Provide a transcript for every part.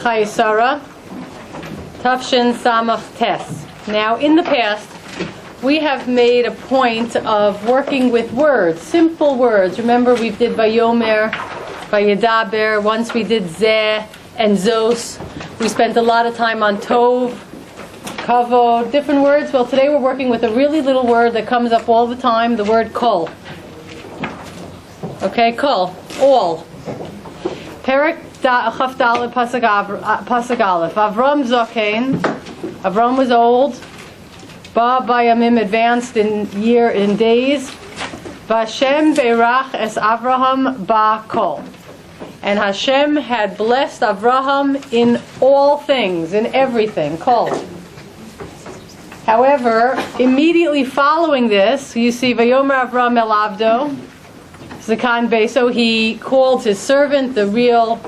Chaya Tafshin Samach Tes. Now, in the past, we have made a point of working with words, simple words. Remember, we did Vayomer, Vayedaber. Once we did Zeh and Zos. We spent a lot of time on Tov, Kavod, different words. Well, today we're working with a really little word that comes up all the time, the word Kol. Okay, Kol, all. Perek Chaf Dalet Pasuk Aleph. Avram Zokein. Avram was old. Ba Bayamim advanced in days. Vashem Beirach es Avraham ba Kol. And Hashem had blessed Avraham in all things, in everything, Kol. However, immediately following this, you see Vayomer Avram el Avdo, Zakan Beso, he called his servant, the real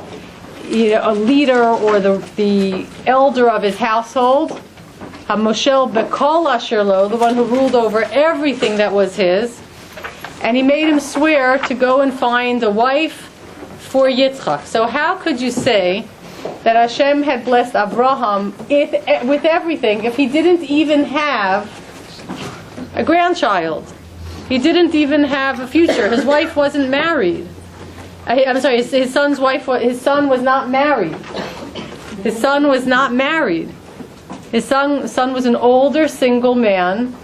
a leader or the elder of his household, HaMoshel Bekol Asher Lo, the one who ruled over everything that was his, and he made him swear to go and find a wife for Yitzchak. So how could you say that Hashem had blessed Abraham with everything if he didn't even have a grandchild? He didn't even have a future. His wife wasn't married. I'm sorry, his son's wife. His son was not married. His son was not married. His son was an older single man.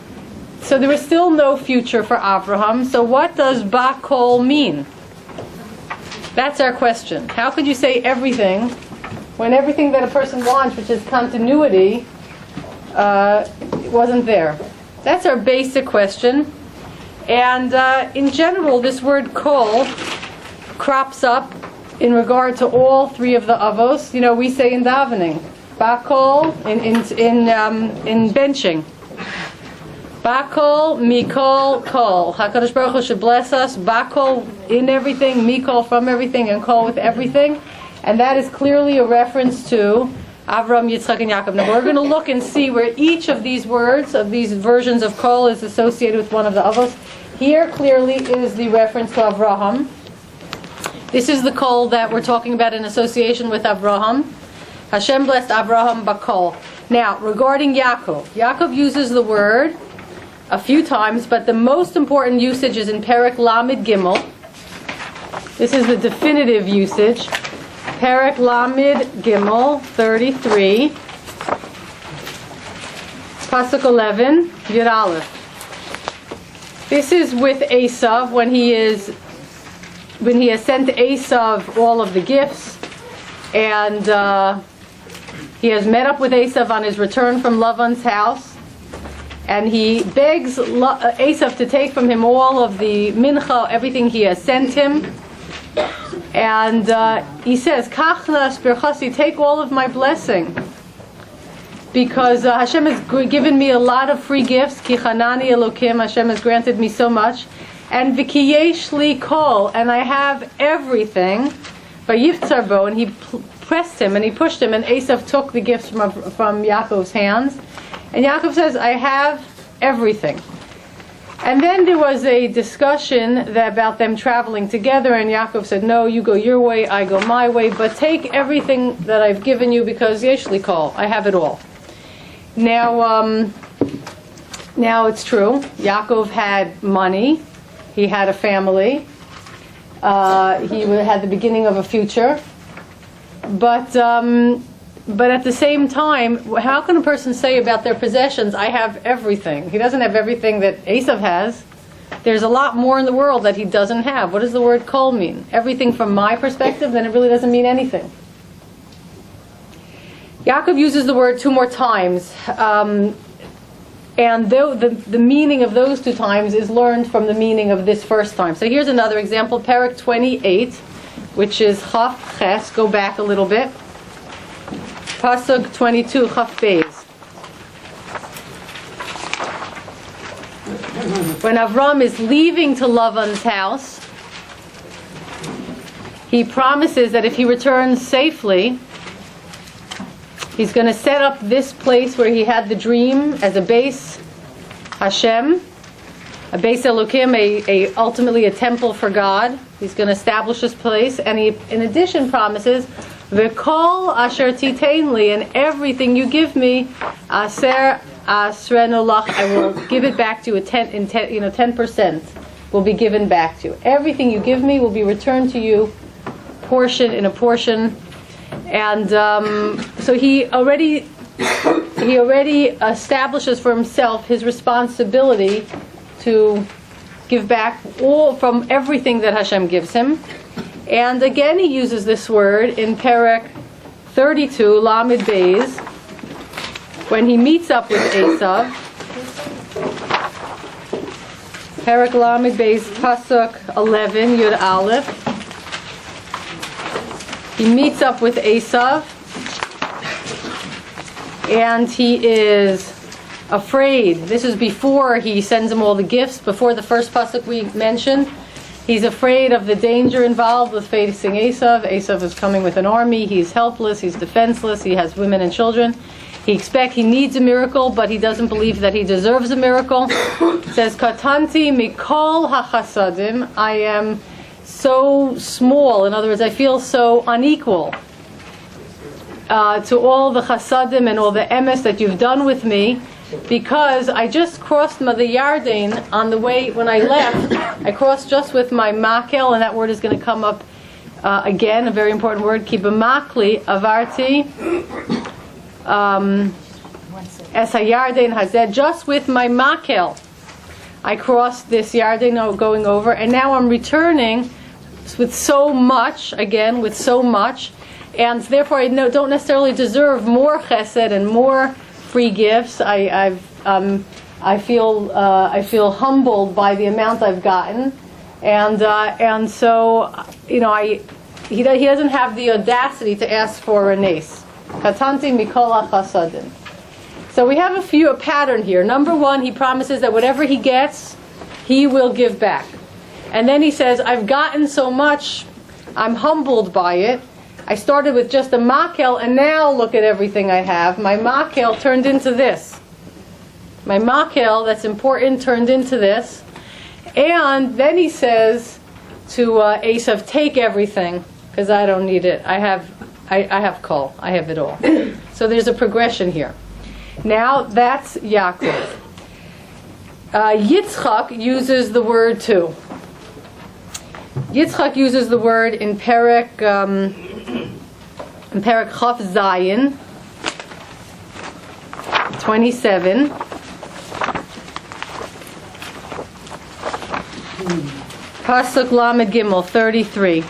So there was still no future for Abraham. So what does Bakol mean? That's our question. How could you say everything when everything that a person wants, which is continuity, wasn't there? That's our basic question. And in general, this word kol crops up in regard to all three of the avos. You know, we say in davening, bakol in benching. Bakol, mikol, kol. HaKadosh Baruch Hu should bless us. Bakol in everything, mikol from everything, and kol with everything. And that is clearly a reference to Avram, Yitzchak, and Yaakov. Now we're going to look and see where each of these words, of these versions of kol, is associated with one of the avos. Here clearly is the reference to Avraham. This is the kol that we're talking about in association with Avraham. Hashem blessed Avraham bakol. Now, regarding Yaakov. Yaakov uses the word a few times, but the most important usage is in Perek Lamed Gimel. This is the definitive usage. Perek Lamed Gimel 33, Pasuk 11, Yud Aleph. This is with Esav when he has sent Esav all of the gifts, and he has met up with Esav on his return from Lavan's house. And he begs Esav to take from him all of the mincha, everything he has sent him. And he says, Kachnas berchasi, take all of my blessing. Because Hashem has given me a lot of free gifts. Ki chanani Elokim, Hashem has granted me so much. And v'kiyesh li kol, and I have everything. Vayiftzar bo, and he pressed him and he pushed him, and Esav took the gifts from Yaakov's hands. And Yaakov says, I have everything. And then there was a discussion about them traveling together, and Yaakov said, no, you go your way, I go my way, but take everything that I've given you because yesh li kol, I have it all. Now it's true. Yaakov had money. He had a family. He had the beginning of a future. But at the same time, how can a person say about their possessions, I have everything? He doesn't have everything that Esav has. There's a lot more in the world that he doesn't have. What does the word kol mean? Everything from my perspective, then it really doesn't mean anything. Yaakov uses the word 2 more times. And the meaning of those 2 times is learned from the meaning of this first time. So here's another example, Perek 28, which is Chaf Ches. Go back a little bit. Pasuk 22, Chaf Beis. When Avram is leaving to Lavan's house, he promises that if he returns safely, he's going to set up this place where he had the dream as a base Hashem, a base Elokim, ultimately a temple for God. He's going to establish this place, and he, in addition, promises V'kol asher titein li, and everything you give me, aser asrenu lach, I will give it back to you. 10% will be given back to you. Everything you give me will be returned to you, portion in a portion. And so he already establishes for himself his responsibility to give back all from everything that Hashem gives him. And again, he uses this word in Perek 32, Lamed Beis, when he meets up with Esav. Perek Lamed Beis, Pasuk 11, Yud Aleph. He meets up with Esav, and he is afraid. This is before he sends him all the gifts, before the first pasuk we mentioned. He's afraid of the danger involved with facing Esav. Esav is coming with an army. He's helpless. He's defenseless. He has women and children. He needs a miracle, but he doesn't believe that he deserves a miracle. It says, Katanti mikol hachasadim. I am so small. In other words, I feel so unequal to all the chasadim and all the emes that you've done with me, because I just crossed the Yarden on the way when I left. I crossed just with my makel, and that word is going to come up again, a very important word. Ki b'makli avarti es hayarden hazeh. Just with my makel, I crossed this Yarden going over, and now I'm returning with so much, and therefore I don't necessarily deserve more chesed and more free gifts. I feel humbled by the amount I've gotten, and so he doesn't have the audacity to ask for a nace. Katanti mikol chasadim. So we have a pattern here. Number one, he promises that whatever he gets, he will give back. And then he says, I've gotten so much, I'm humbled by it. I started with just a makel, and now look at everything I have. My makel turned into this. My makel, that's important, turned into this. And then he says to Esav, take everything, because I don't need it. I have kol. I have it all. So there's a progression here. Now that's Yaakov. Yitzchak uses the word too. Yitzchak uses the word in Perek Chaf Zayin 27. Pasuk Lamed Gimel 33.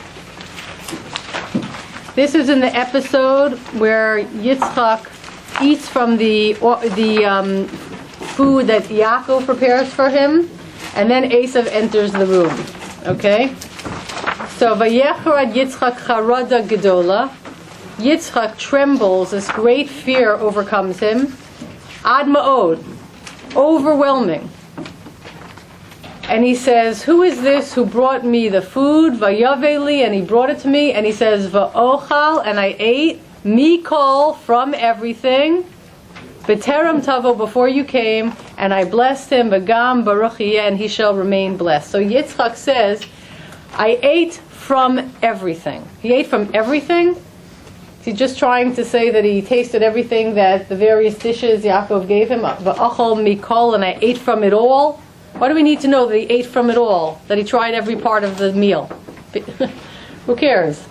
This is in the episode where Yitzchak eats from the food that Yaakov prepares for him, and then Esav enters the room. Okay? So, Vayecharad Yitzchak charada gedola. Yitzchak trembles, this great fear overcomes him. Ad ma'od, overwhelming. And he says, who is this who brought me the food? Vayaveli, and he brought it to me. And he says, Va'ochal, and I ate. Mikol, from everything. B'terem tavo, before you came. And I blessed him. V'gam baruch yeh, and he shall remain blessed. So Yitzchak says, I ate from everything. He ate from everything. He's just trying to say that he tasted everything that the various dishes Yaakov gave him. Va'achol mikol, and I ate from it all. Why do we need to know that he ate from it all? That he tried every part of the meal? Who cares?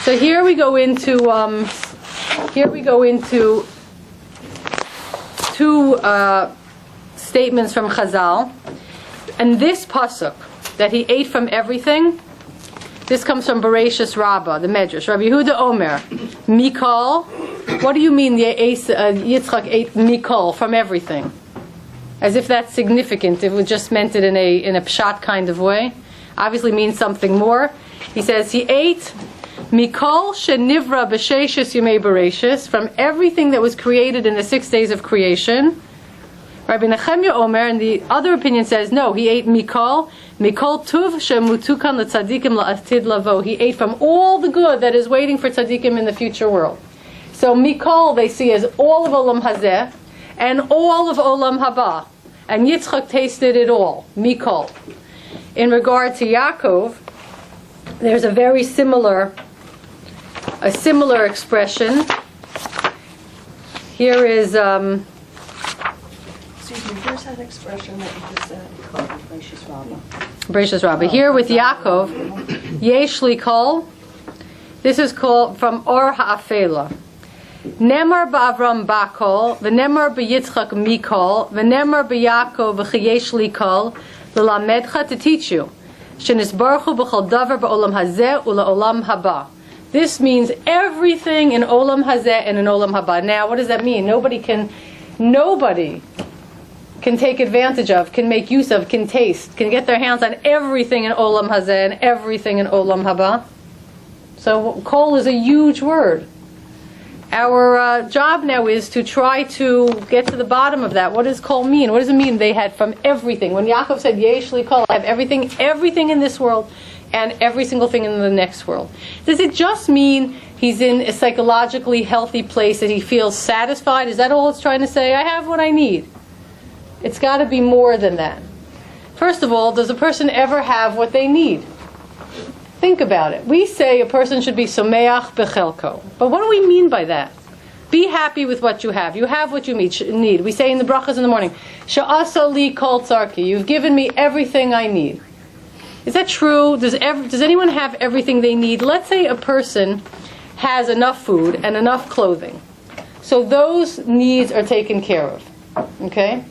So here we go into two statements from Chazal, and this pasuk that he ate from everything. This comes from Bereshis Rabbah, the Medrash. Rabbi Yehuda Omer, Mikol. What do you mean Yitzchak ate Mikol, from everything? As if that's significant. If we just meant it in a pshat kind of way. Obviously means something more. He says he ate Mikol shenivra b'sheshis yemei Bereshis, from everything that was created in the 6 days of creation. Rabbi Nechemya Omer, and the other opinion says, no, he ate Mikol tuv shemutukan l'tzadikim la'atid lavo. He ate from all the good that is waiting for tzadikim in the future world. So Mikol they see as all of Olam Hazeh and all of Olam Haba. And Yitzchak tasted it all, Mikol. In regard to Yaakov, there's a very similar a similar expression. Here is... Excuse me, where's that expression that you just said? Bereshis Rabbah. Here with Yaakov, Yesh li kol. This is called from Or Ha'afela. Nemar ba'Avram bakol, v'nemar b'Yitzchak mikol, v'nemar b'Yaakov v'chayesh li kol, l'lamedcha, to teach you. Shenisbarchu b'chol davar ba'olam hazeh u'la'olam haba. This means everything in olam hazeh and in olam haba. Now, what does that mean? Nobody can take advantage of, can make use of, can taste, can get their hands on everything in olam hazeh and everything in olam haba. So kol is a huge word. Our job now is to try to get to the bottom of that. What does kol mean? What does it mean they had from everything? When Yaakov said, Yesh li kol, I have everything in this world and every single thing in the next world. Does it just mean he's in a psychologically healthy place, that he feels satisfied? Is that all it's trying to say? I have what I need. It's got to be more than that. First of all, does a person ever have what they need? Think about it. We say a person should be someach bechelko. But what do we mean by that? Be happy with what you have. You have what you need. We say in the brachas in the morning, Sha'asa li kol tzarki. You've given me everything I need. Is that true? Does anyone have everything they need? Let's say a person has enough food and enough clothing. So those needs are taken care of. Okay?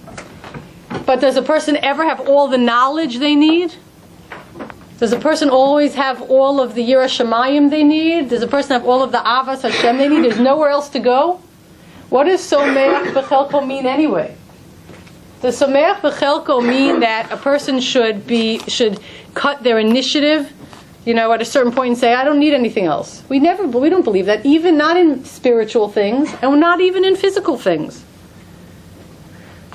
But does a person ever have all the knowledge they need? Does a person always have all of the Yira Shamayim they need? Does a person have all of the Avas Hashem they need? There's nowhere else to go? What does Someach B'chelko mean anyway? Does Someach B'chelko mean that a person should cut their initiative, at a certain point and say, I don't need anything else? We don't believe that, even not in spiritual things, and not even in physical things.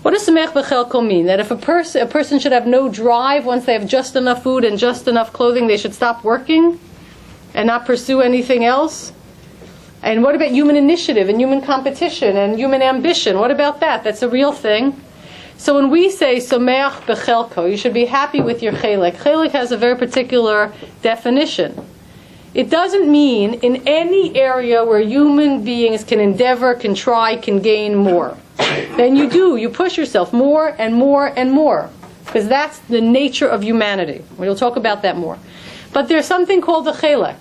What does Someach B'chelko mean? That if a person should have no drive once they have just enough food and just enough clothing, they should stop working and not pursue anything else? And what about human initiative and human competition and human ambition? What about that? That's a real thing. So when we say Someach B'chelko, you should be happy with your chelek. Chelek has a very particular definition. It doesn't mean in any area where human beings can endeavor, can try, can gain more. Then you push yourself more and more and more. Because that's the nature of humanity. We'll talk about that more. But there's something called the chelek.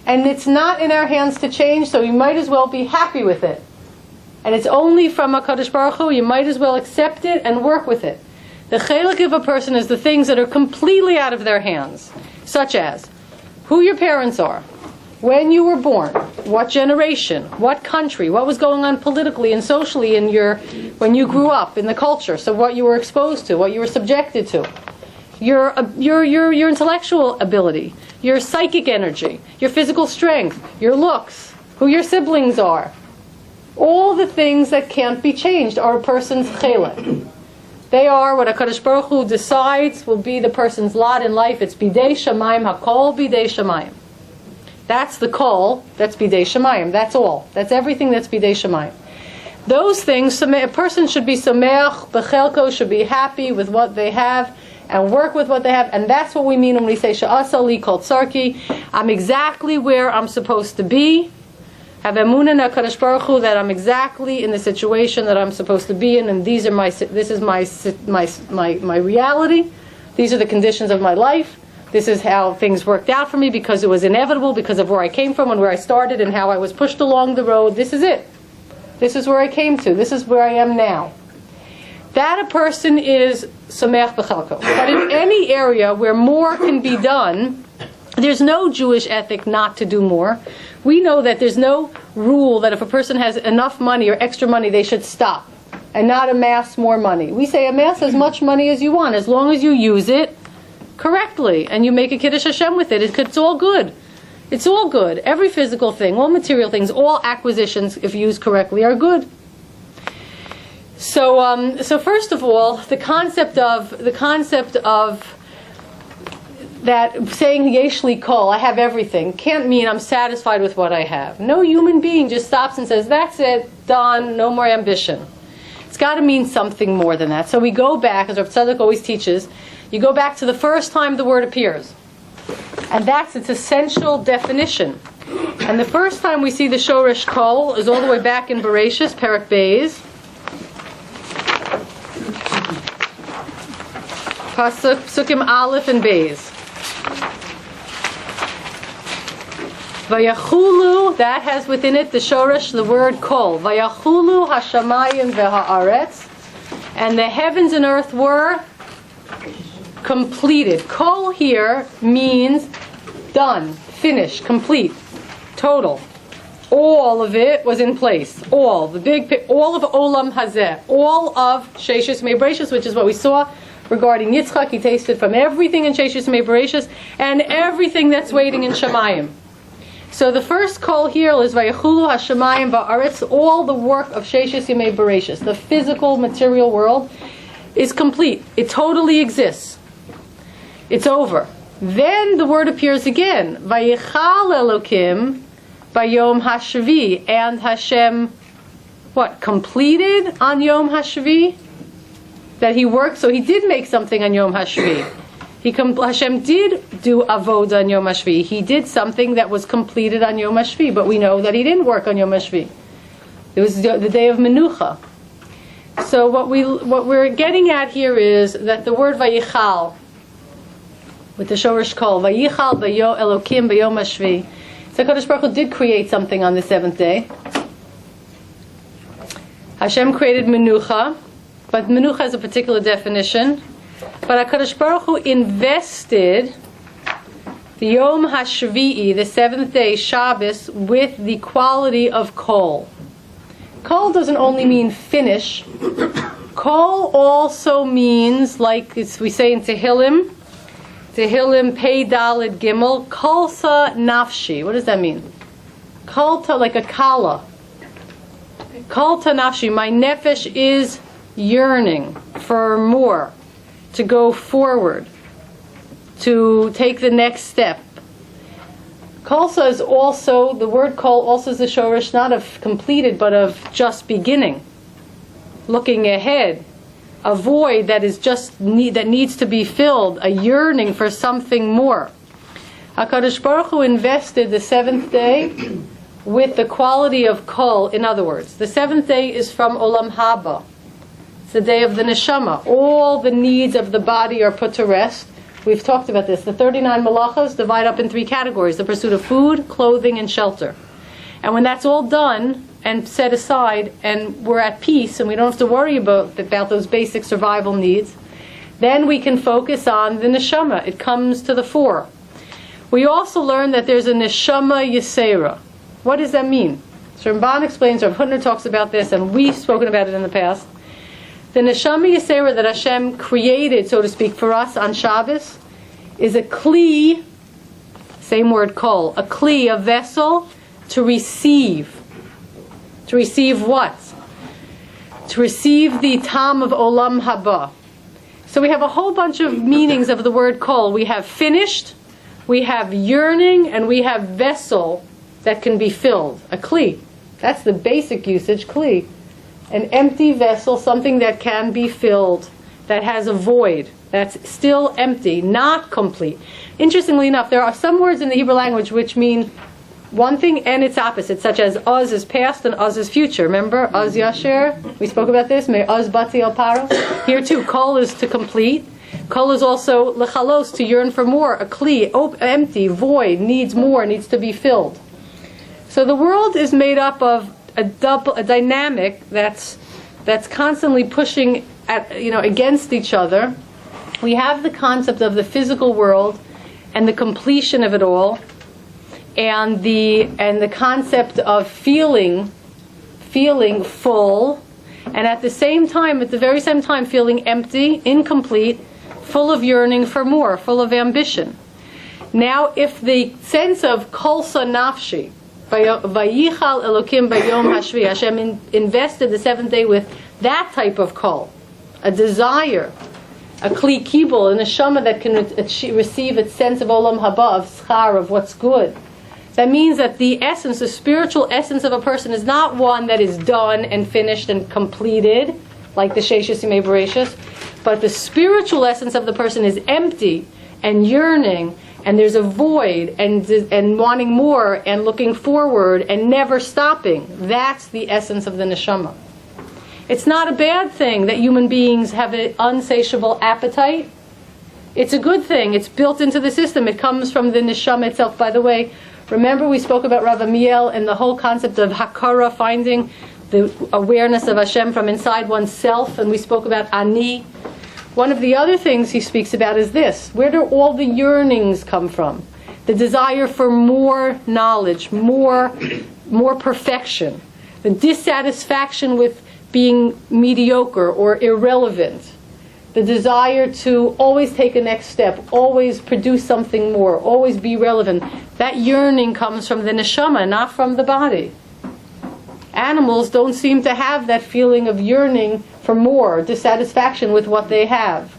And it's not in our hands to change, so you might as well be happy with it. And it's only from HaKadosh Baruch Hu, you might as well accept it and work with it. The chelek of a person is the things that are completely out of their hands. Such as who your parents are, when you were born, what generation, what country, what was going on politically and socially when you grew up in the culture, so what you were exposed to, what you were subjected to, your intellectual ability, your psychic energy, your physical strength, your looks, who your siblings are. All the things that can't be changed are a person's chelek. They are what HaKadosh Baruch Hu decides will be the person's lot in life. It's bidei shamayim, hakol bidei shamayim. That's the kol, that's bidei shamayim. That's all. That's everything that's bidei shamayim. Those things, a person should be someach b'chelko, should be happy with what they have and work with what they have. And that's what we mean when we say sha'asa li kol tzarki. I'm exactly where I'm supposed to be. Have emunah in HaKadosh Baruch Hu that I'm exactly in the situation that I'm supposed to be in, and this is my reality. These are the conditions of my life. This is how things worked out for me because it was inevitable, because of where I came from and where I started and how I was pushed along the road. This is it. This is where I came to. This is where I am now. That a person is someach b'chelko. But in any area where more can be done, there's no Jewish ethic not to do more. We know that there's no rule that if a person has enough money or extra money, they should stop and not amass more money. We say amass as much money as you want, as long as you use it correctly and you make a Kiddush Hashem with it. It's all good. It's all good. Every physical thing, all material things, all acquisitions, if used correctly, are good. So first of all, the concept of that saying yesh li kol, I have everything, can't mean I'm satisfied with what I have. No human being just stops and says, that's it, done, no more ambition. It's got to mean something more than that. So we go back, as Rav Tzadok always teaches, you go back to the first time the word appears. And that's its essential definition. And the first time we see the Shoresh Kol is all the way back in Bereshis, Perek Beis. Psukim Aleph and Beis. Vayachulu, that has within it the Shoresh, the word Kol. Vayachulu hashamayim v'ha'aretz. And the heavens and earth were completed. Kol here means done, finished, complete, total. All of it was in place. All of Olam Hazeh, all of Sheshis Mei Bereshis, which is what we saw regarding Yitzchak. He tasted from everything in Sheshis Mei Bereshis and everything that's waiting in Shemayim. So the first call here is Vayachulu Hashemayim Va'aretz. All the work of Sheshis Mei Bereshis, the physical, material world, is complete. It totally exists. It's over. Then the word appears again. Vayichal Elokim Bayom Hashvi. And Hashem, what? Completed on Yom Hashvi? That he worked, so he did make something on Yom Hashvi. Hashem did do avodah on Yom Hashvi. He did something that was completed on Yom Hashvi, but we know that he didn't work on Yom Hashvi. It was the day of Menucha. So what we're getting at here is that the word Vayichal, with the Shoresh Kol, Vayichal Bayo Elokim Bayom Hashvi. So HaKadosh Baruch Hu did create something on the seventh day. Hashem created Menucha, but Menucha has a particular definition. But HaKadosh Baruch Hu invested the Yom HaShvi'i, the seventh day, Shabbos, with the quality of Kol. Kol doesn't only mean finish. Kol also means, like we say in Tehillim Pei Daled Gimel, Kolsa Nafshi. What does that mean? Kolta, like a kala. Kolta Nafshi, my nefesh is yearning for more, to go forward, to take the next step. Kolsa is also, the word kol also is a shoresh not of completed, but of just beginning, looking ahead, a void that is that needs to be filled, a yearning for something more. HaKadosh Baruch Hu invested the seventh day with the quality of kol. In other words, the seventh day is from Olam Haba. It's the day of the neshama. All the needs of the body are put to rest. We've talked about this. The 39 malachos divide up in three categories: the pursuit of food, clothing, and shelter. And when that's all done and set aside, and we're at peace, and we don't have to worry about those basic survival needs, then we can focus on the neshama. It comes to the fore. We also learn that there's a neshama yisera. What does that mean? So Ramban explains, Rav Hutner talks about this, and we've spoken about it in the past. The neshama yisera that Hashem created, so to speak, for us on Shabbos is a kli, same word kol, a kli, a vessel to receive. To receive what? To receive the tam of olam haba. So we have a whole bunch of meanings of the word kol. We have finished, we have yearning, and we have vessel that can be filled. A kli. That's the basic usage, kli. An empty vessel, something that can be filled, that has a void, that's still empty, not complete. Interestingly enough, there are some words in the Hebrew language which mean one thing and its opposite, such as uz is past and uz is future. Remember, uz yasher? We spoke about this. May uz bati al paro. Here too, kol is to complete. Kol is also lechalos, to yearn for more. A kli, empty, void, needs more, needs to be filled. So the world is made up of a dynamic that's constantly pushing against each other. We have the concept of the physical world and the completion of it all, and the concept of feeling full, and at the very same time feeling empty, incomplete, full of yearning for more, full of ambition. Now, if the sense of kolsa nafshi, Vayichal Elokim Bayom Hashvi, Hashem invested the seventh day with that type of kol, a desire, a kli kibul, a neshama that can receive its sense of olam haba, of schar, of what's good. That means that the essence, the spiritual essence of a person is not one that is done and finished and completed, like the Sheshis Yimei Bereshis, but the spiritual essence of the person is empty and yearning and there's a void, and wanting more, and looking forward, and never stopping. That's the essence of the neshama. It's not a bad thing that human beings have an unsatiable appetite. It's a good thing. It's built into the system. It comes from the neshama itself. By the way, remember we spoke about Rav Amiel and the whole concept of hakara, finding the awareness of Hashem from inside oneself, and we spoke about ani. One of the other things he speaks about is this. Where do all the yearnings come from? The desire for more knowledge, more perfection, the dissatisfaction with being mediocre or irrelevant, the desire to always take a next step, always produce something more, always be relevant. That yearning comes from the neshama, not from the body. Animals don't seem to have that feeling of yearning for more, dissatisfaction with what they have.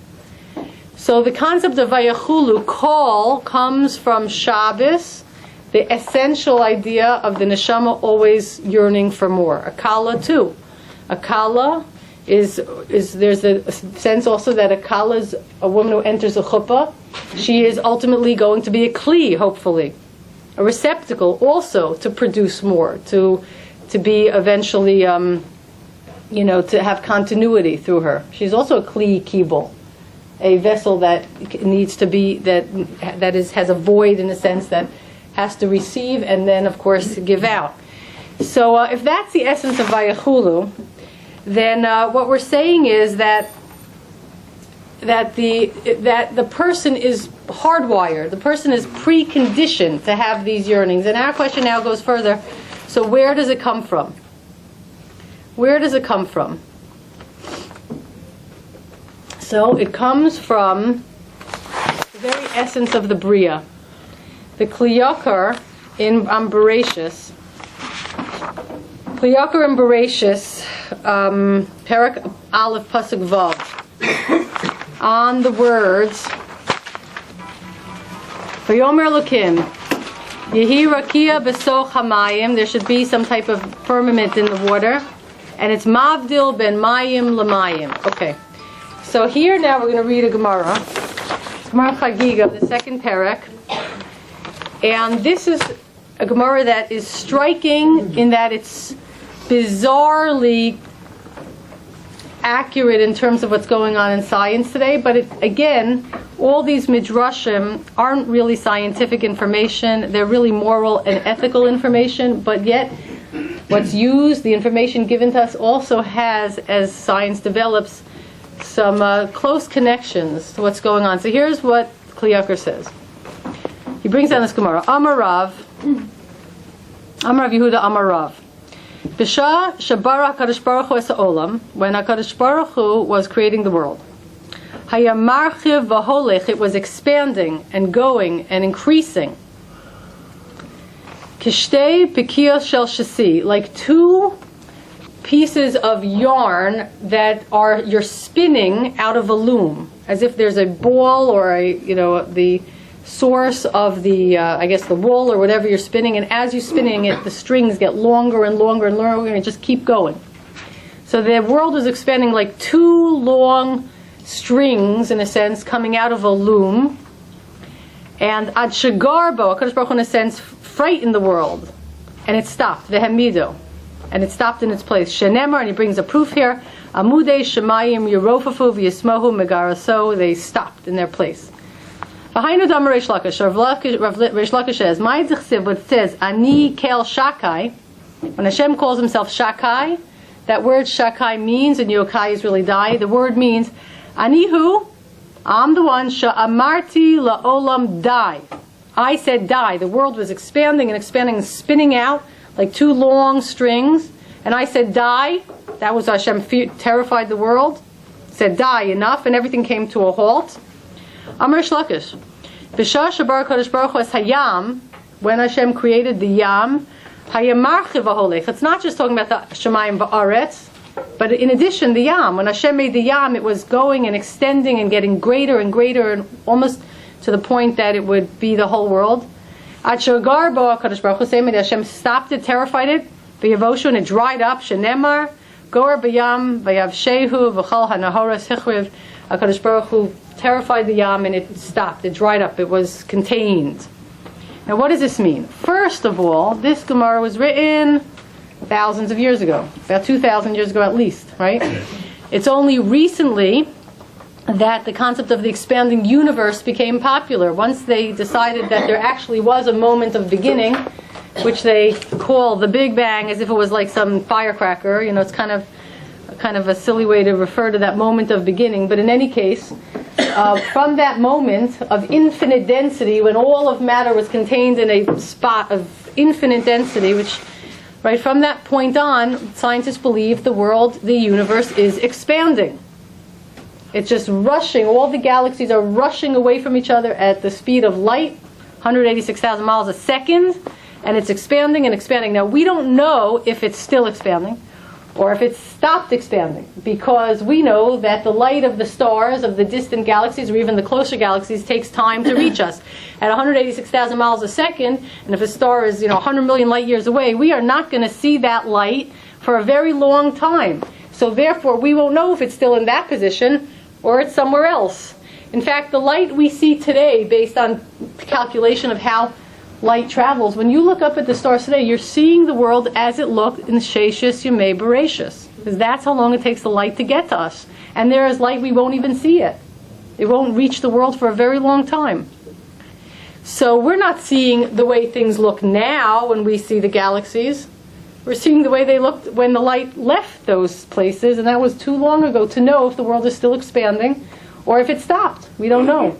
So the concept of vayachulu, call, comes from Shabbos, the essential idea of the neshama always yearning for more. Akala too. Akala is there's a sense also that a kala is a woman who enters a chuppah. She is ultimately going to be a kli, hopefully, a receptacle also to produce more, to be eventually, to have continuity through her. She's also a kli kibul, a vessel that needs to be has a void in a sense that has to receive and then of course give out. So if that's the essence of vayachulu, then what we're saying is that the person is hardwired. The person is preconditioned to have these yearnings. And our question now goes further. So where does it come from? Where does it come from? So it comes from the very essence of the Bria. The Kliyakar in Bereshis. Kliyakar in Bereshis, Perak Aleph Pasuk Vav, on the words, Vayomer Elokim, Yehi Rakia Besoch Hamayim, there should be some type of firmament in the water, and it's Mavdil Ben Mayim Lamayim. Okay, so here now we're going to read a Gemara, Gemara Chagiga, the second Perak, and this is a Gemara that is striking in that it's bizarrely accurate in terms of what's going on in science today, but again, all these midrashim aren't really scientific information. They're really moral and ethical information, but yet what's used, the information given to us, also has, as science develops, some close connections to what's going on. So here's what Kliyakar says. He brings down this Gemara. Amarav Yehuda Amarav. Bisha Shabara HaKadosh Baruch Hu es ha'olam, when HaKadosh Baruch Hu was creating the world. Hayamarchiv v'holech, it was expanding and going and increasing. Kishtei pikiyos shel shasi, like two pieces of yarn that you're spinning out of a loom, as if there's a ball or the source of the the wool or whatever you're spinning, and as you're spinning it, the strings get longer and longer and longer and just keep going. So the world was expanding like two long strings, in a sense, coming out of a loom. And Ad Shagarbo, HaKadosh Baruch Hu, in a sense, frightened the world, and it stopped. Vehemido, and it stopped in its place. Shenemar, and he brings a proof here. Amudei Shemayim Yerofafu v'Yismohu Megaraso, they stopped in their place. Behind Dam Reish Lakish, Rav Reish Lakish says, what it says, Ani Kel Shakai, when Hashem calls himself Shakai, that word Shakai means, and Yokai is really die, the word means, Anihu, I'm the one, Sha'amarti la'olam die. I said die. The world was expanding and expanding and spinning out like two long strings, and I said die. That was Hashem terrified the world, said die, enough, and everything came to a halt. Amar Shlakish, B'shah shabar Kadosh Baruch Hu es hayam, when Hashem created the yam, hayamarchiv v'holech. It's not just talking about the Shemayim v'aretz, but in addition, the yam. When Hashem made the yam, it was going and extending and getting greater and greater, and almost to the point that it would be the whole world. At shagar bo Kadosh Baruch Hu, same way Hashem stopped it, terrified it, v'yavoshu, and it dried up. Shenemar, goer b'yam v'yav shehu v'chal hanahoras hichriv HaKadosh Baruch Hu terrified the Yam and it stopped, it dried up, it was contained. Now what does this mean? First of all, this Gemara was written thousands of years ago, about 2,000 years ago at least, right? It's only recently that the concept of the expanding universe became popular. Once they decided that there actually was a moment of beginning, which they call the Big Bang, as if it was like some firecracker. It's kind of a silly way to refer to that moment of beginning. But in any case, from that moment of infinite density, when all of matter was contained in a spot of infinite density, which, right from that point on, scientists believe the universe is expanding. It's just rushing. All the galaxies are rushing away from each other at the speed of light, 186,000 miles a second, and it's expanding and expanding. Now, we don't know if it's still expanding or if it's stopped expanding, because we know that the light of the stars, of the distant galaxies, or even the closer galaxies, takes time to reach us. At 186,000 miles a second, and if a star is 100 million light years away, we are not going to see that light for a very long time. So therefore, we won't know if it's still in that position or it's somewhere else. In fact, the light we see today, based on calculation of how light travels, when you look up at the stars today, you're seeing the world as it looked in Sheshis Yemei Bereshis, because that's how long it takes the light to get to us. And there is light we won't even see it. It won't reach the world for a very long time. So we're not seeing the way things look now when we see the galaxies. We're seeing the way they looked when the light left those places, and that was too long ago to know if the world is still expanding or if it stopped. We don't know.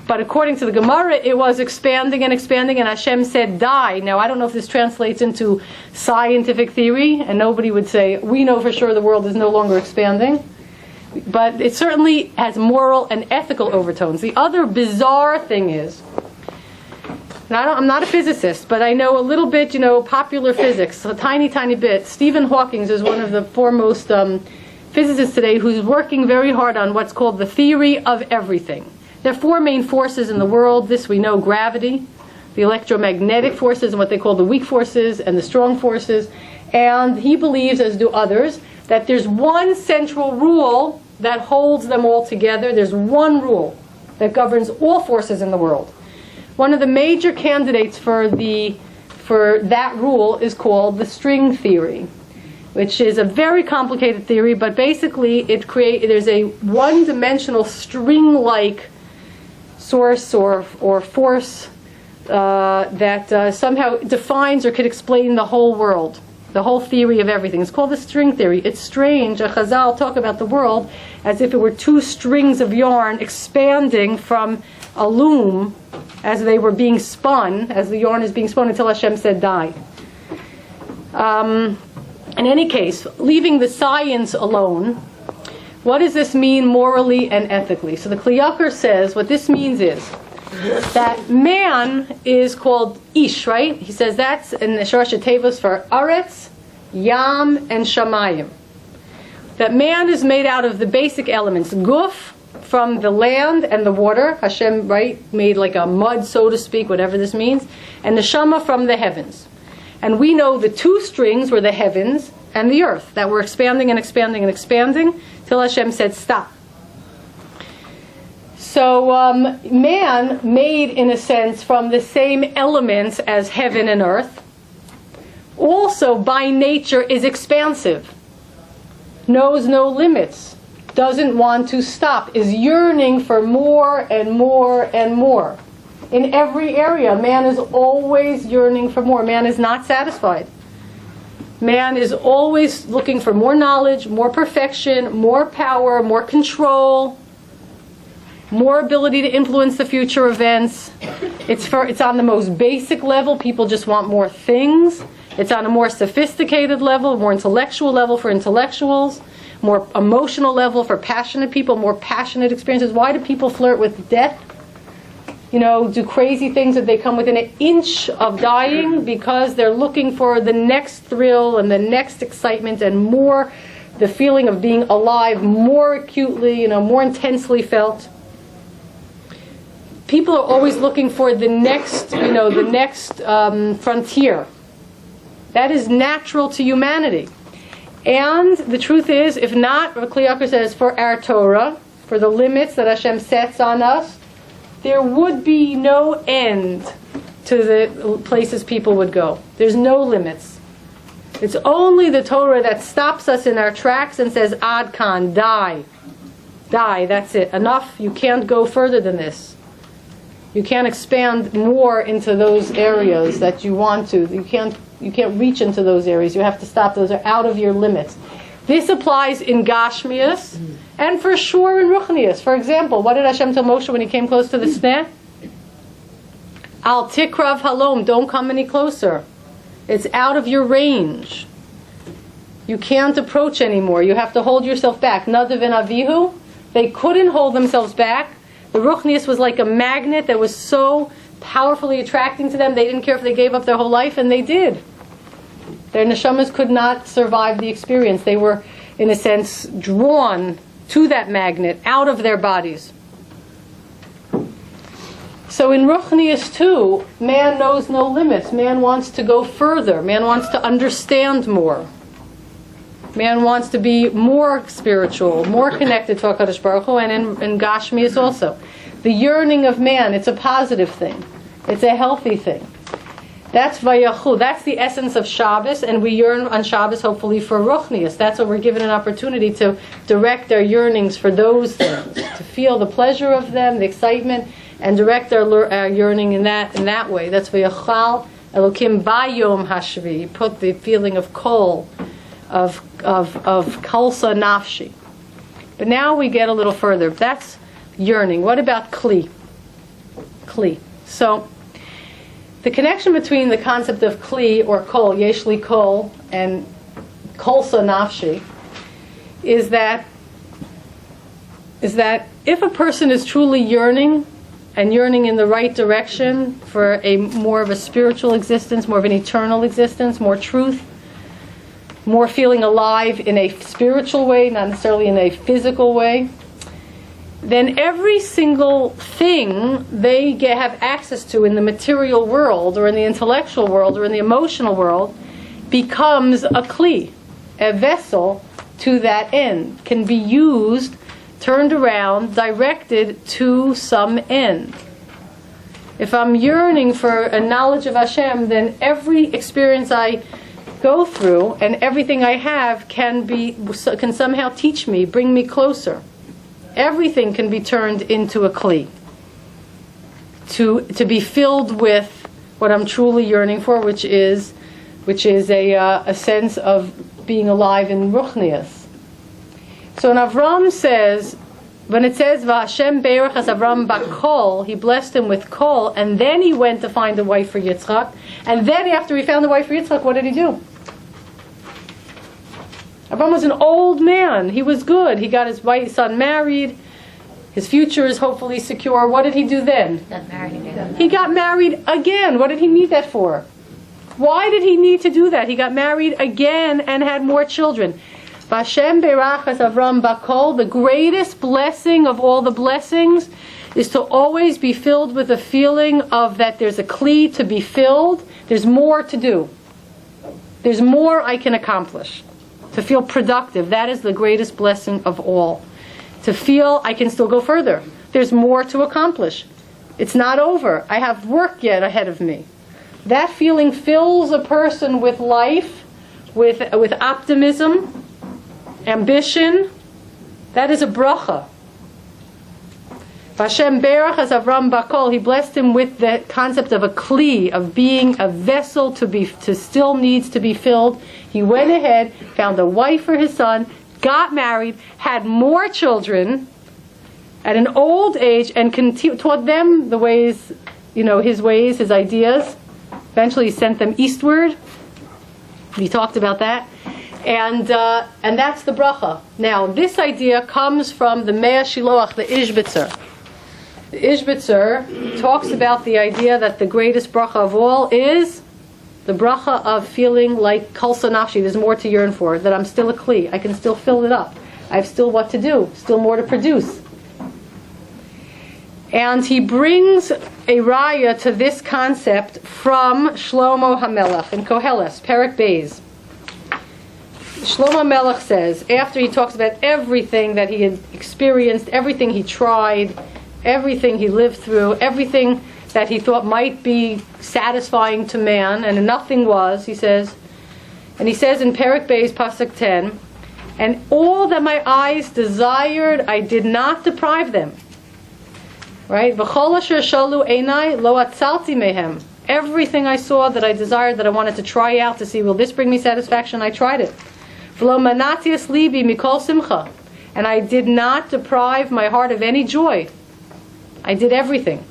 But according to the Gemara, it was expanding and expanding, and Hashem said, die. Now, I don't know if this translates into scientific theory, and nobody would say, we know for sure the world is no longer expanding. But it certainly has moral and ethical overtones. The other bizarre thing is, I'm not a physicist, but I know a little bit, popular physics, a tiny, tiny bit. Stephen Hawking is one of the foremost physicists today who's working very hard on what's called the theory of everything. There are four main forces in the world. This we know: gravity, the electromagnetic forces, and what they call the weak forces, and the strong forces. And he believes, as do others, that there's one central rule that holds them all together. There's one rule that governs all forces in the world. One of the major candidates for that rule is called the string theory, which is a very complicated theory, but basically there's a one-dimensional string-like source or force that somehow defines or could explain the whole world, the whole theory of everything. It's called the string theory. It's strange. Chazal talk about the world as if it were two strings of yarn expanding from a loom as they were being spun, as the yarn is being spun until Hashem said die. In any case, leaving the science alone, what does this mean morally and ethically? So the Kli Yakar says what this means is that man is called Ish, right? He says that's in the Shorosh Tevos for Aretz, Yam, and Shamayim. That man is made out of the basic elements, Guf, from the land and the water. Hashem, right, made like a mud, so to speak, whatever this means. And the Neshama from the heavens. And we know the two strings were the heavens and the earth that were expanding and expanding and expanding till Hashem said stop. So man, made in a sense from the same elements as heaven and earth, also by nature is expansive, knows no limits, doesn't want to stop, is yearning for more and more and more. In every area, man is always yearning for more. Man is not satisfied. Man is always looking for more knowledge, more perfection, more power, more control, more ability to influence the future events. It's on the most basic level. People just want more things. It's on a more sophisticated level, more intellectual level for intellectuals, more emotional level for passionate people, more passionate experiences. Why do people flirt with death? Do crazy things that they come within an inch of dying? Because they're looking for the next thrill and the next excitement and more, the feeling of being alive more acutely, more intensely felt. People are always looking for the next, frontier. That is natural to humanity. And the truth is, if not, Kli Yakar says, for our Torah, for the limits that Hashem sets on us, there would be no end to the places people would go. There's no limits. It's only the Torah that stops us in our tracks and says, Ad Kan, die. Die, that's it. Enough, you can't go further than this. You can't expand more into those areas that you want to. You can't reach into those areas. You have to stop. Those are out of your limits. This applies in Gashmias and for sure in Ruchnias. For example, what did Hashem tell Moshe when he came close to the sneh? Al tikrav halom, don't come any closer. It's out of your range. You can't approach anymore. You have to hold yourself back. Nadav and Avihu, they couldn't hold themselves back. The Ruchnias was like a magnet that was so powerfully attracting to them. They didn't care if they gave up their whole life, and they did. Their neshamas could not survive the experience. They were, in a sense, drawn to that magnet out of their bodies. So in Ruchnias too, man knows no limits. Man wants to go further. Man wants to understand more. Man wants to be more spiritual, more connected to HaKadosh Baruch Hu, and in Gashmias also. The yearning of man, it's a positive thing. It's a healthy thing. That's Vayachu. That's the essence of Shabbos, and we yearn on Shabbos hopefully for Ruchnias. That's what we're given an opportunity to direct our yearnings for those things, to feel the pleasure of them, the excitement, and direct our yearning in that way. That's Vayachal Elokim Bayom Hashvi. Put the feeling of kol, of kalsa nafshi. But now we get a little further. That's yearning. What about kli? Kli. So the connection between the concept of kli or kol, yeshli kol, and kalsa nafshi is that if a person is truly yearning and yearning in the right direction for a more of a spiritual existence, more of an eternal existence, more truth, more feeling alive in a spiritual way, not necessarily in a physical way, then every single thing they have access to in the material world or in the intellectual world or in the emotional world becomes a kli, a vessel to that end, can be used, turned around, directed to some end. If I'm yearning for a knowledge of Hashem, then every experience I go through and everything I have can somehow teach me, bring me closer. Everything can be turned into a kli, to be filled with what I'm truly yearning for, which is a sense of being alive in Ruchnias. So when Avram says, when it says V'Hashem Berech as Avram Bakol, he blessed him with kol, and then he went to find a wife for Yitzchak, and then after he found a wife for Yitzchak, what did he do? Avram was an old man. He was good. He got his son married. His future is hopefully secure. What did he do then? Got married again. He got married again. What did he need that for? Why did he need to do that? He got married again and had more children. Vashem Berachas Avram Bakol, the greatest blessing of all the blessings is to always be filled with a feeling of that there's a kli to be filled. There's more to do. There's more I can accomplish. To feel productive. That is the greatest blessing of all. To feel I can still go further. There's more to accomplish. It's not over. I have work yet ahead of me. That feeling fills a person with life, with optimism, ambition. That is a bracha. Vashem Berach as Avram Bakol, he blessed him with the concept of a kli, of being a vessel to still needs to be filled. He went ahead, found a wife for his son, got married, had more children at an old age, and taught them the ways, his ways, his ideas. Eventually he sent them eastward. We talked about that. And that's the bracha. Now, this idea comes from the Mea Shiloach, the Ishbitzer. The Ishbitzer talks about the idea that the greatest bracha of all is the bracha of feeling like kalsa nafshi, there's more to yearn for, that I'm still a kli, I can still fill it up, I have still what to do, still more to produce. And he brings a raya to this concept from Shlomo HaMelech in Koheles, Perek Beis. Shlomo Melech says, after he talks about everything that he had experienced, everything he tried, everything he lived through, everything that he thought might be satisfying to man, and nothing was, he says in Perek Beis, Pasuk 10, and all that my eyes desired, I did not deprive them. Right? V'chol asher shalu einai lo atzalti mehem. Everything I saw that I desired, that I wanted to try out to see, will this bring me satisfaction? I tried it. V'lo manatias libi mikol simcha. And I did not deprive my heart of any joy. I did everything.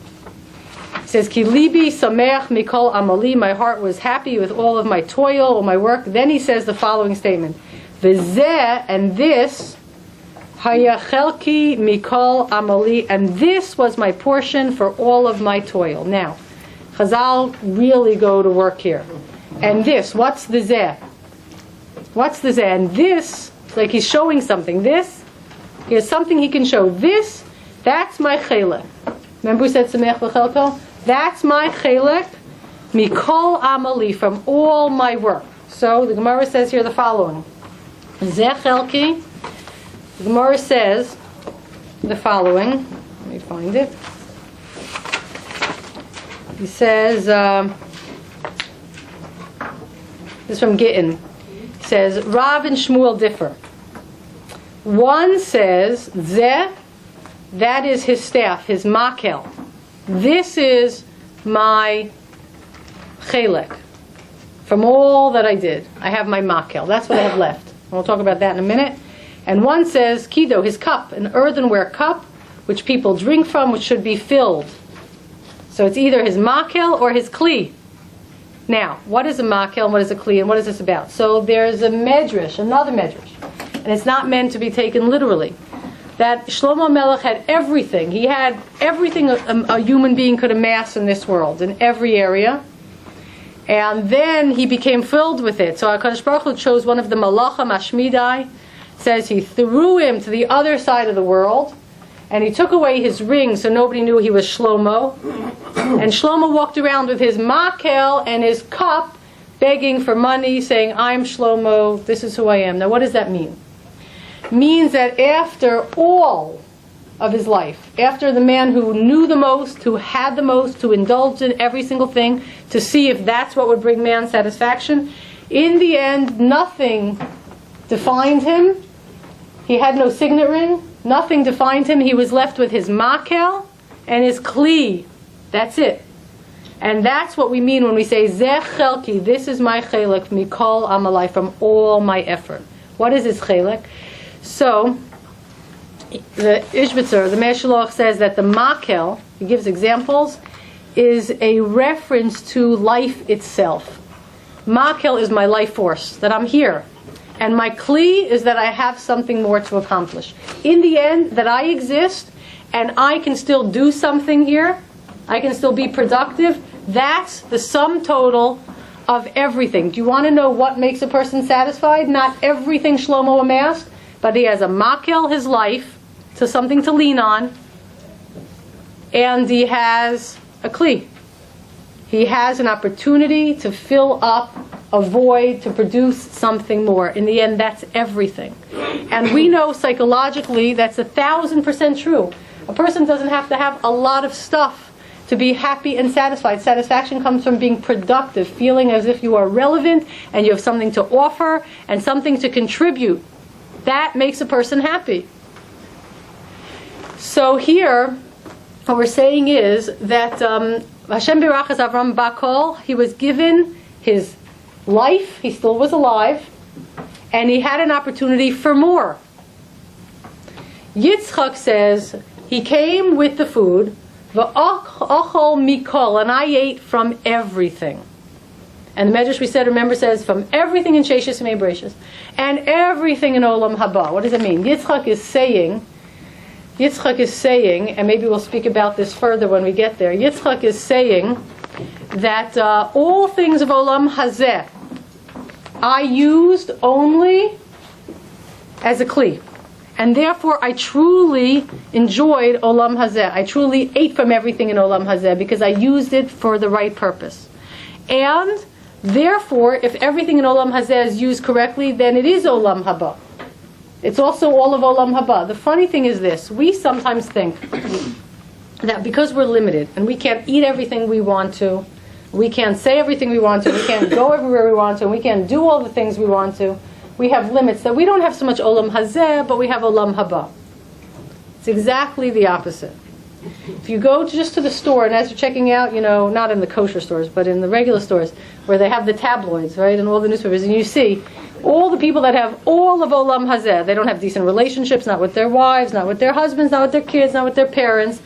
It says, Ki libi sameach mikol amali. My heart was happy with all of my toil, all my work. Then he says the following statement. V'zeh, and this, hayachelki mikol amali. And this was my portion for all of my toil. Now, Chazal really go to work here. And this, what's the zeh? What's the zeh? And this, like he's showing something. This, here's something he can show. This, that's my chelek. Remember we said Samech v'chelko? That's my chelek, mikol amali, from all my work. So the Gemara says here the following. Zeh chelki. The Gemara says the following. Let me find it. He says, this is from Gittin. He says, Rav and Shmuel differ. One says, Zeh, that is his staff, his makel. This is my chelek. From all that I did, I have my makel. That's what I have left. We'll talk about that in a minute. And one says, Kido, his cup, an earthenware cup, which people drink from, which should be filled. So it's either his makel or his kli. Now, what is a makel and what is a kli, and what is this about? So there's a medrash, another medrash, and it's not meant to be taken literally. That Shlomo Melech had everything. He had everything a human being could amass in this world, in every area. And then he became filled with it. So HaKadosh Baruch Hu chose one of the Malachim Ashmidai, says he threw him to the other side of the world, and he took away his ring so nobody knew he was Shlomo. And Shlomo walked around with his makel and his cup, begging for money, saying, I'm Shlomo, this is who I am. Now what does that mean? It means that after all of his life, after the man who knew the most, who had the most, who indulged in every single thing, to see if that's what would bring man satisfaction, in the end, nothing defined him. He had no signet ring. Nothing defined him. He was left with his makel and his kli. That's it. And that's what we mean when we say, Zeh chelki, this is my chelek, mikol amalai, from all my effort. What is his chelek? So, the Ishbitzer, the Meshaloch, says that the makel, he gives examples, is a reference to life itself. Makel is my life force, that I'm here. And my kli is that I have something more to accomplish. In the end, that I exist and I can still do something here. I can still be productive. That's the sum total of everything. Do you want to know what makes a person satisfied? Not everything Shlomo amassed, but he has a makel, his life, to something to lean on, and he has a kli. He has an opportunity to fill up a void, to produce something more. In the end, that's everything. And we know psychologically that's 1,000% true. A person doesn't have to have a lot of stuff to be happy and satisfied. Satisfaction comes from being productive, feeling as if you are relevant and you have something to offer and something to contribute. That makes a person happy. So here, what we're saying is that Hashem Birachas Avram Bakol, he was given his life, he still was alive, and he had an opportunity for more. Yitzchak says, he came with the food, v'achol mikol, and I ate from everything. And the Medrash we said, remember, says, from everything in Sheishis May Bereshis, and everything in Olam Haba. What does it mean? Yitzchak is saying, and maybe we'll speak about this further when we get there, Yitzchak is saying that all things of Olam Hazeh I used only as a kli. And therefore I truly enjoyed Olam Hazeh. I truly ate from everything in Olam Hazeh because I used it for the right purpose. And Therefore, if everything in Olam Hazeh is used correctly, then it is Olam Haba. It's also all of Olam Haba. The funny thing is this: we sometimes think that because we're limited and we can't eat everything we want to, we can't say everything we want to, we can't go everywhere we want to, and we can't do all the things we want to, we have limits, that we don't have so much Olam Hazeh, but we have Olam Haba. It's exactly the opposite. If you go just to the store, and as you're checking out, not in the kosher stores, but in the regular stores, where they have the tabloids, right, and all the newspapers, and you see all the people that have all of Olam Hazeh, they don't have decent relationships, not with their wives, not with their husbands, not with their kids, not with their parents.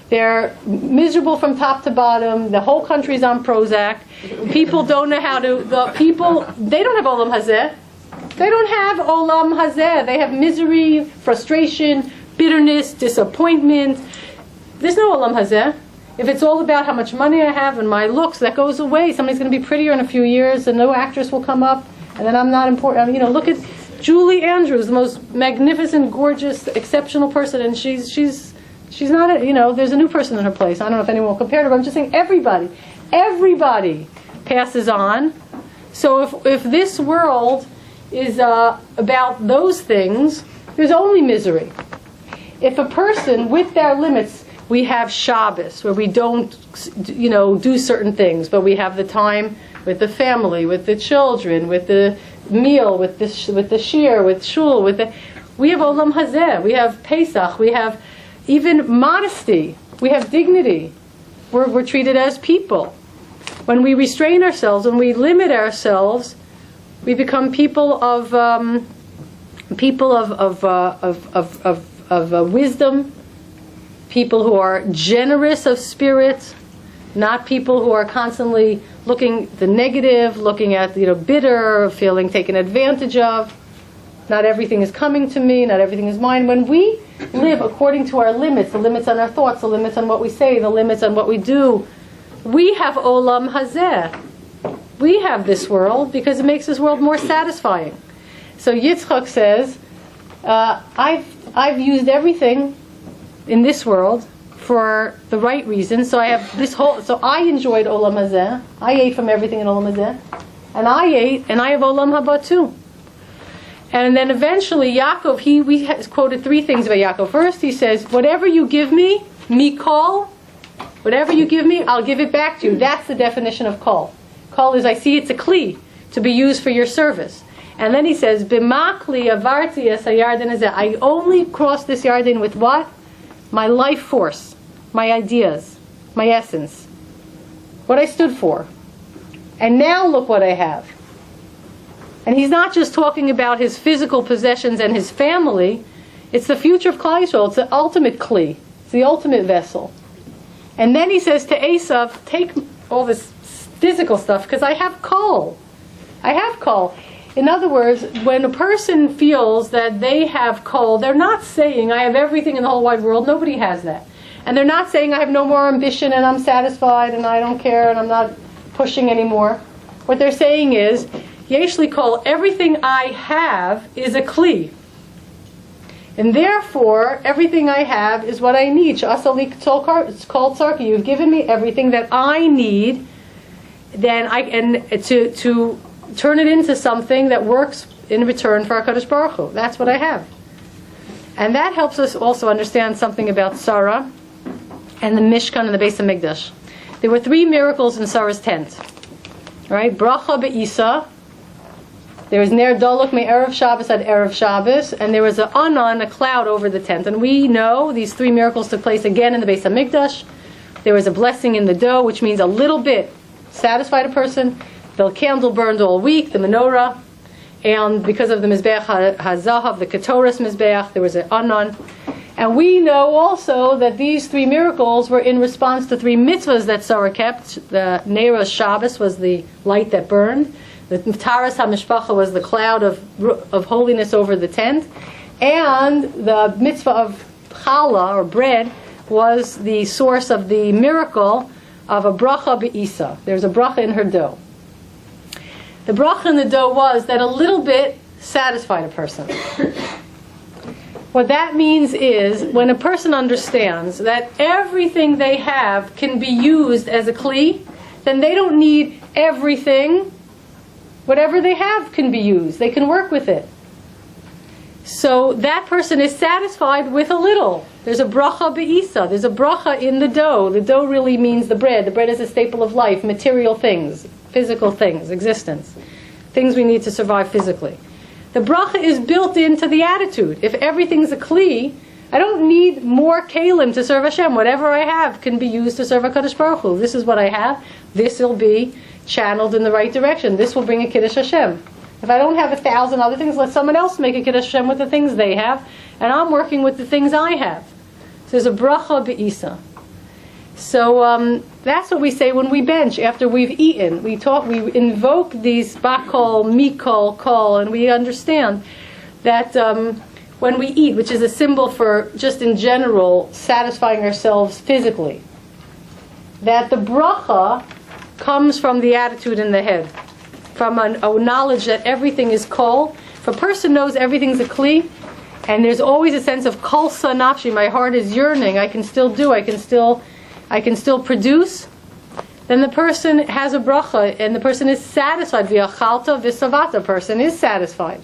They're miserable from top to bottom. The whole country's on Prozac. People don't know how to, they don't have Olam Hazeh. They don't have Olam Hazeh. They have misery, frustration, bitterness, disappointment. There's no Olam Hazeh. If it's all about how much money I have and my looks, that goes away. Somebody's going to be prettier in a few years, and no actress will come up, and then I'm not important. Look at Julie Andrews, the most magnificent, gorgeous, exceptional person, and she's not, there's a new person in her place. I don't know if anyone will compare to her, but I'm just saying everybody passes on. So if this world is about those things, there's only misery. If a person, with their limits, we have Shabbos, where we don't, do certain things, but we have the time with the family, with the children, with the meal, with the shir, with shul, we have Olam Hazeh, we have Pesach, we have even modesty, we have dignity. We're treated as people. When we restrain ourselves, when we limit ourselves, we become people of wisdom, people who are generous of spirit, not people who are constantly looking the negative, looking at bitter, feeling taken advantage of. Not everything is coming to me, not everything is mine. When we live according to our limits, the limits on our thoughts, the limits on what we say, the limits on what we do, we have Olam Hazeh. We have this world because it makes this world more satisfying. So Yitzchak says, I've used everything in this world for the right reason. So I have so I enjoyed Olam Hazeh. I ate from everything in Olam Hazeh. And I ate, and I have Olam Haba too. And then eventually Yaakov, we quoted three things about Yaakov. First he says, whatever you give me, mikol, whatever you give me, I'll give it back to you. That's the definition of kol. Kol is, I see it's a kli, to be used for your service. And then he says, b'makli avarti es hayarden hazeh. I only cross this yarden with what? My life force, my ideas, my essence, what I stood for. And now look what I have. And he's not just talking about his physical possessions and his family. It's the future of Klal Yisrael. It's the ultimate kli. It's the ultimate vessel. And then he says to Esav, take all this physical stuff because I have kol. I have kol. In other words, when a person feels that they have kol, they're not saying, I have everything in the whole wide world. Nobody has that. And they're not saying, I have no more ambition and I'm satisfied and I don't care and I'm not pushing anymore. What they're saying is, Yesh li kol, everything I have is a kli. And therefore, everything I have is what I need. It's called tzarki. You've given me everything that I need, then to turn it into something that works in return for HaKadosh Baruch Hu. That's what I have. And that helps us also understand something about Sarah and the Mishkan and the Beis HaMikdash. There were three miracles in Sarah's tent. Right? Bracha be'isa. There was Ner Dolok me Erev Shabbos at Erev Shabbos, and there was an anan, a cloud over the tent. And we know these three miracles took place again in the Beis HaMikdash. There was a blessing in the dough, which means a little bit satisfied a person. The candle burned all week, the menorah, and because of the Mizbeach HaZahav, the Ketoras Mizbeach, there was an anan. And we know also that these three miracles were in response to three mitzvahs that Sarah kept. The Neira Shabbos was the light that burned. The Taras HaMishpacha was the cloud of holiness over the tent. And the mitzvah of challah, or bread, was the source of the miracle of a bracha be'isa. There's a bracha in her dough. The bracha in the dough was that a little bit satisfied a person. What that means is, when a person understands that everything they have can be used as a kli, then they don't need everything Whatever they have can be used. They can work with it. So that person is satisfied with a little. There's a bracha be'isa. There's a bracha in the dough. The dough really means the bread. The bread is a staple of life, material things, physical things, existence. Things we need to survive physically. The bracha is built into the attitude. If everything's a kli, I don't need more kalim to serve Hashem. Whatever I have can be used to serve HaKadosh Baruch Hu. This is what I have. This will be channeled in the right direction. This will bring a Kiddush Hashem. If I don't have 1,000 other things, let someone else make a Kiddush Hashem with the things they have, and I'm working with the things I have. So there's a bracha be'isa. So that's what we say when we bench after we've eaten. We invoke these bakol, mikol, kol, and we understand that when we eat, which is a symbol for just in general satisfying ourselves physically, that the bracha comes from the attitude in the head, from a knowledge that everything is kol. If a person knows everything's a kli, and there's always a sense of kol sa nafshi, my heart is yearning, I can still do, I can still produce, then the person has a bracha, and the person is satisfied. V'achalta v'savata, person is satisfied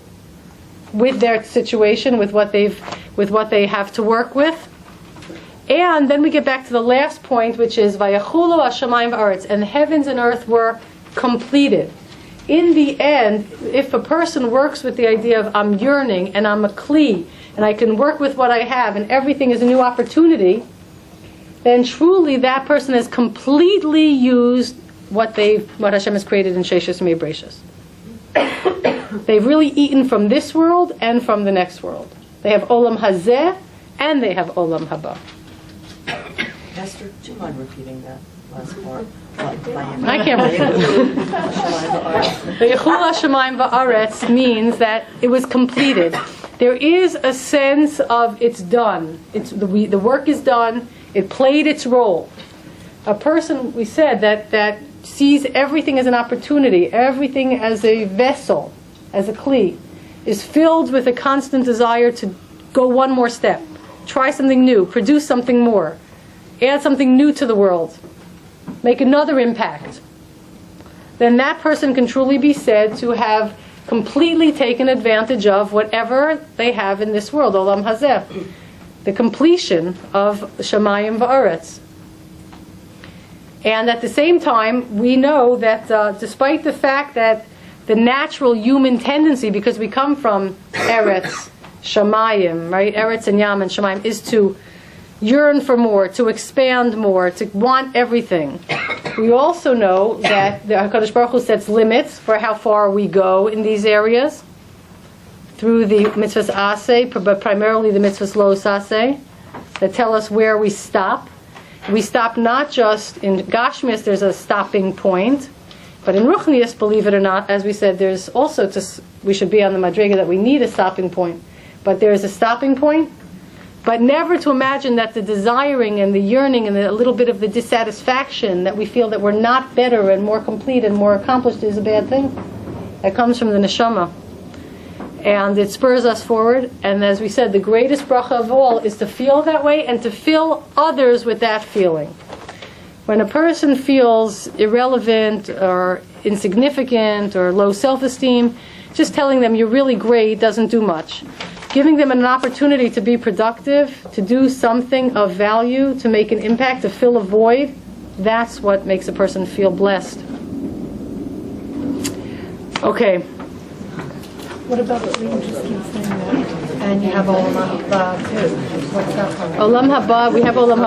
with their situation, with what they have to work with. And then we get back to the last point, which is vayachulu hashamayim v'aretz, and the heavens and earth were completed. In the end, if a person works with the idea of I'm yearning and I'm a kli and I can work with what I have and everything is a new opportunity, then truly that person has completely used what Hashem has created in Sheshis May Bereshis. They've really eaten from this world and from the next world. They have Olam Hazeh and they have Olam Haba. Esther, do you mind repeating that last part? I can't repeat it. V'yechul hashamayim va'aretz means that it was completed. There is a sense of it's done. The work is done. It played its role. A person, we said, that sees everything as an opportunity, everything as a vessel, as a kli, is filled with a constant desire to go one more step, try something new, produce something more, add something new to the world, make another impact. Then that person can truly be said to have completely taken advantage of whatever they have in this world, Olam Hazeh, the completion of Shamayim Va'aretz. And at the same time, we know that despite the fact that the natural human tendency, because we come from Eretz, Shamayim, right? Eretz and Yam and Shamayim, is to yearn for more, to expand more, to want everything. We also know that the HaKadosh Baruch Hu sets limits for how far we go in these areas through the mitzvahs aseh, but primarily the mitzvahs lo aseh, that tell us where we stop. We stop not just in Gashmias, there's a stopping point, but in Ruchnias, believe it or not, as we said, there's also, we should be on the Madriga that we need a stopping point. But there is a stopping point, but never to imagine that the desiring and the yearning and a little bit of the dissatisfaction that we feel that we're not better and more complete and more accomplished is a bad thing. That comes from the neshama. And it spurs us forward. And as we said, the greatest bracha of all is to feel that way and to fill others with that feeling. When a person feels irrelevant or insignificant or low self-esteem, just telling them you're really great doesn't do much. Giving them an opportunity to be productive, to do something of value, to make an impact, to fill a void, that's what makes a person feel blessed. Okay. What about what we just keep saying that? And you have Olam Haba too. What's that called? Olam Haba, we have Olam Haba.